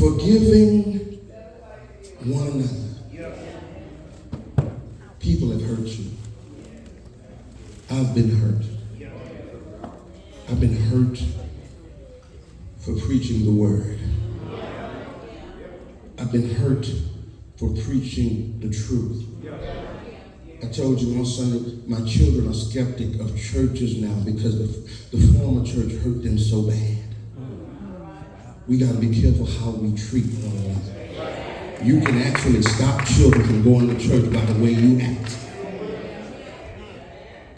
Forgiving one another. People have hurt you. I've been hurt. I've been hurt for preaching the word. I've been hurt for preaching the truth. I told you on Sunday, my children are skeptic of churches now because the former church hurt them so bad. We got to be careful how we treat one another. You can actually stop children from going to church by the way you act.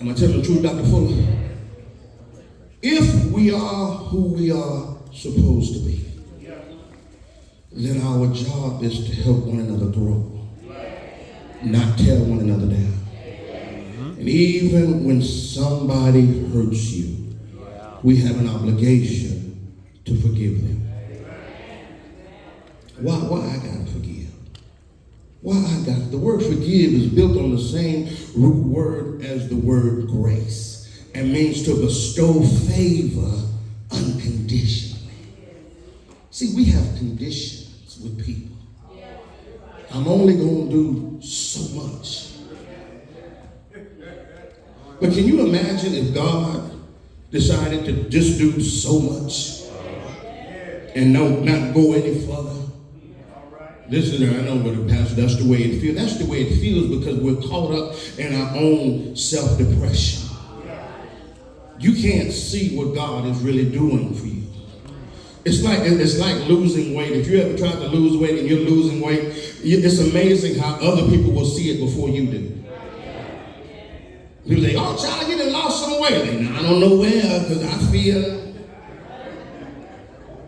Am I telling the truth, Dr. Fuller? If we are who we are supposed to be, then our job is to help one another grow, not tear one another down. And even when somebody hurts you, we have an obligation to forgive them. Why I gotta forgive? Why I got the word forgive is built on the same root word as the word grace and means to bestow favor unconditionally. See, we have conditions with people. I'm only gonna do so much. But can you imagine if God decided to just do so much and not go any further? This is, I know, but Pastor, that's the way it feels. That's the way it feels because we're caught up in our own self-depression. You can't see what God is really doing for you. It's like losing weight. If you ever tried to lose weight and you're losing weight, it's amazing how other people will see it before you do. People say, "Oh, child, you done lost some weight." Like, "No, I don't know where, because I feel."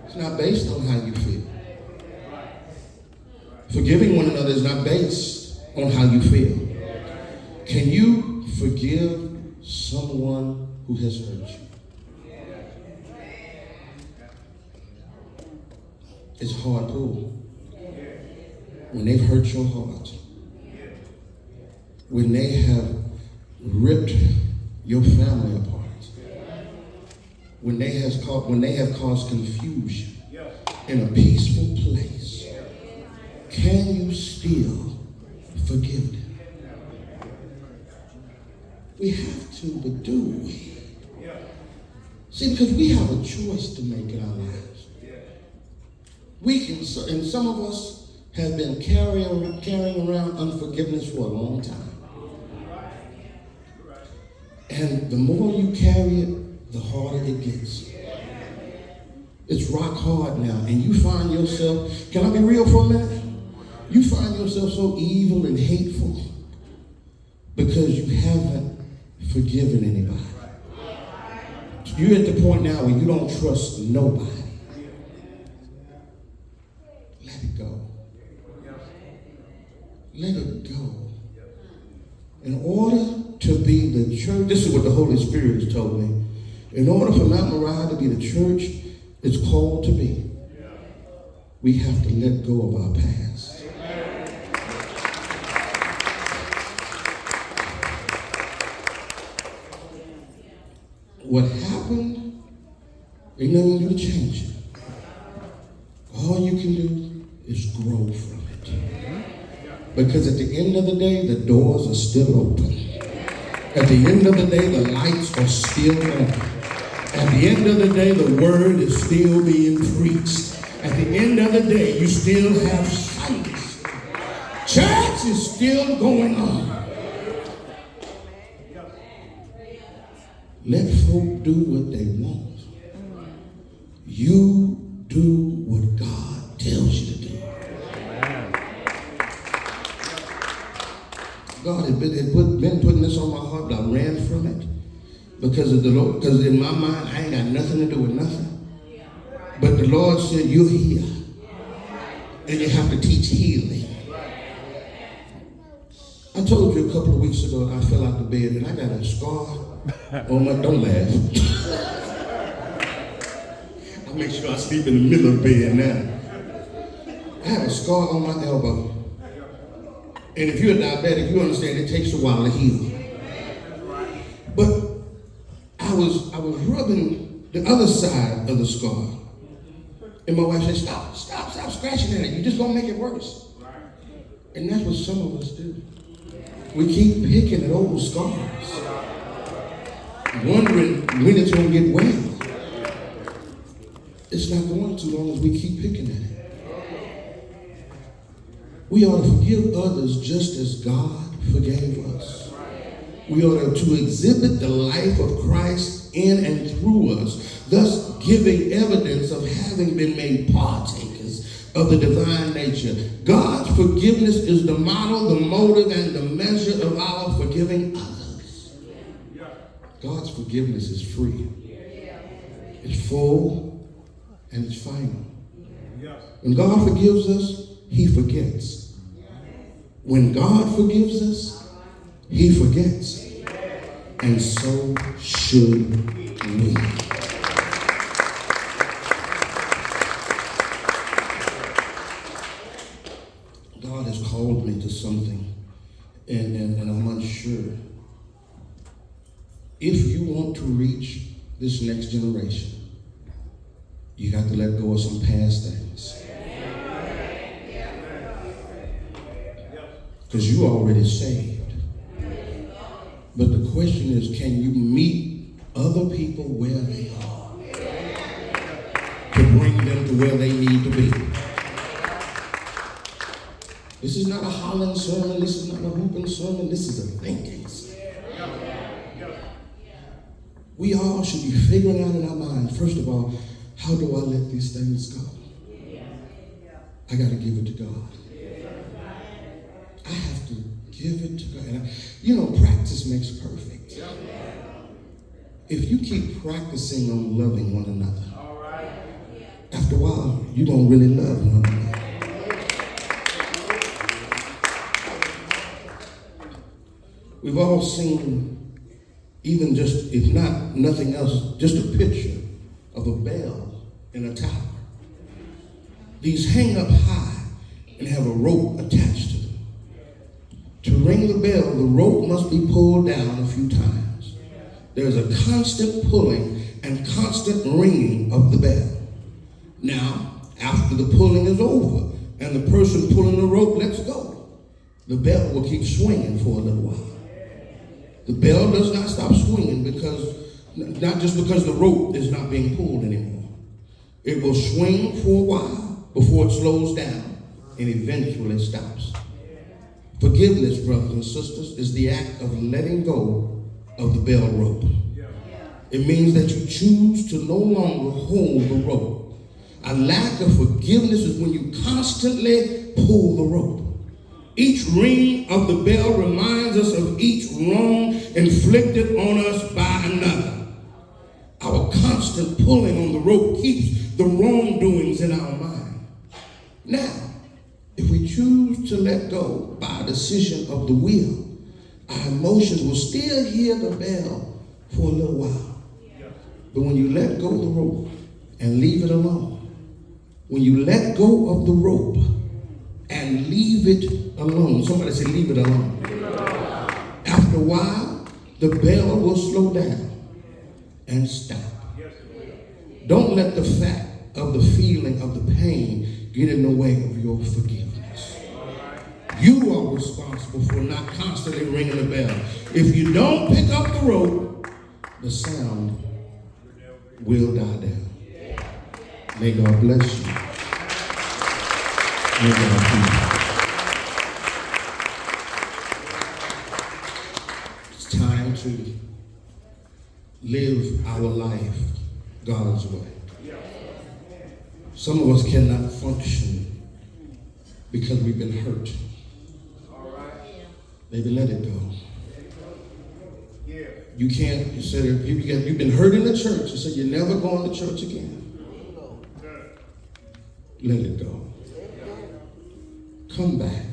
It's not based on how you feel. Forgiving one another is not based on how you feel. Can you forgive someone who has hurt you? It's hard pull. When they've hurt your heart, when they have ripped your family apart, when they have caused confusion in a peaceful place, can you still forgive them? We have to, but do we? See, because we have a choice to make in our lives. We can, and some of us have been carrying around unforgiveness for a long time. And the more you carry it, the harder it gets. It's rock hard now, and you find yourself, can I be real for a minute? You find yourself so evil and hateful because you haven't forgiven anybody. You're at the point now where you don't trust nobody. Let it go. Let it go. In order to be the church, this is what the Holy Spirit has told me. In order for Mount Moriah to be the church it's called to be, we have to let go of our past. What happened, ain't nothing you can do to change it. All you can do is grow from it. Because at the end of the day, the doors are still open. At the end of the day, the lights are still on. At the end of the day, the word is still being preached. At the end of the day, you still have Sundays. Church is still going on. Let folk do what they want. You do what God tells you to do. God had been putting this on my heart, but I ran from it because of the Lord. Because in my mind, I ain't got nothing to do with nothing. But the Lord said, "You're here, and you have to teach healing." I told you a couple of weeks ago I fell out the bed and I got a scar on my. Don't laugh. I make sure I sleep in the middle of the bed now. I have a scar on my elbow. And if you're a diabetic, you understand it takes a while to heal. But I was rubbing the other side of the scar. And my wife said, stop scratching at it. You're just going to make it worse. And that's what some of us do. We keep picking at old scars, wondering when it's going to get well. It's not going to long as we keep picking at it. We ought to forgive others just as God forgave us. We ought to exhibit the life of Christ in and through us, thus giving evidence of having been made partakers of the divine nature. God's forgiveness is the model, the motive, and the measure of our forgiving others. God's forgiveness is free. It's full and it's final. When God forgives us, he forgets. When God forgives us, he forgets. And so should we. God has called me to something, and I'm unsure. If you want to reach this next generation, you got to let go of some past things. Because you already saved. But the question is, can you meet other people where they are to bring them to where they need to be? This is not a hollering sermon. This is not a whooping sermon. This is a thinking sermon. We all should be figuring out in our mind, first of all, how do I let these things go? I got to give it to God. I have to give it to God. And practice makes perfect. If you keep practicing on loving one another, after a while, you don't really love one another. We've all seen, even just, if not nothing else, just a picture of a bell in a tower. These hang up high and have a rope attached to them. To ring the bell, the rope must be pulled down a few times. There's a constant pulling and constant ringing of the bell. Now, after the pulling is over and the person pulling the rope lets go, the bell will keep swinging for a little while. The bell does not stop swinging not just because the rope is not being pulled anymore. It will swing for a while before it slows down and eventually stops. Forgiveness, brothers and sisters, is the act of letting go of the bell rope. It means that you choose to no longer hold the rope. A lack of forgiveness is when you constantly pull the rope. Each ring of the bell reminds us of each wrong inflicted on us by another. Our constant pulling on the rope keeps the wrongdoings in our mind. Now, if we choose to let go by a decision of the will, our emotions will still hear the bell for a little while. But when you let go of the rope and leave it alone, when you let go of the rope and leave it alone, somebody say leave it alone. After a while, the bell will slow down and stop. Don't let the fact of the feeling of the pain get in the way of your forgiveness. You are responsible for not constantly ringing the bell. If you don't pick up the rope, the sound will die down. May God bless you. May God keep you. It's time to live our life God's way. Some of us cannot function because we've been hurt. Maybe let it go. You can't, you said you've been hurt in the church. You said you're never going to church again. Let it go. Come back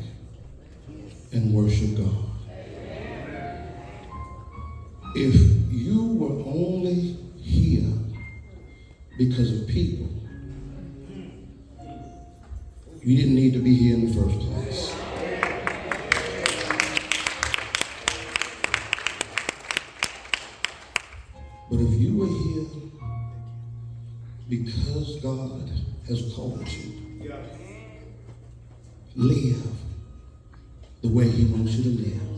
and worship God. If you were only here because of people, you didn't need to be here in the first place. But if you were here because God has called you. Live the way he wants you to live.